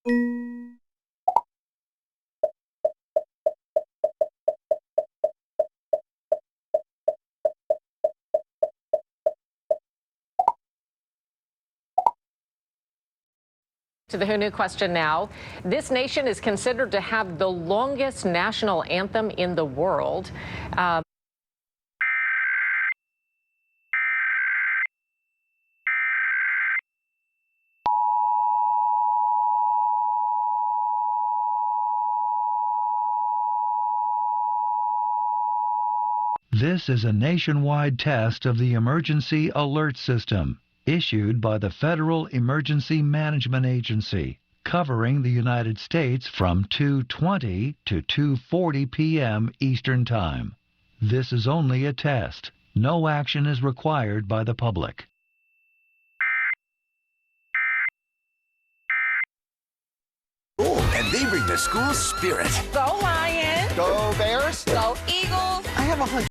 To the Who Knew question now. This nation is considered to have the longest national anthem in the world. This is a nationwide test of the Emergency Alert System, issued by the Federal Emergency Management Agency, covering the United States from 2:20 to 2:40 p.m. Eastern Time. This is only a test. No action is required by the public. And they bring the school spirit. Go Lions! Go Bears! Go Eagles! I have a hunch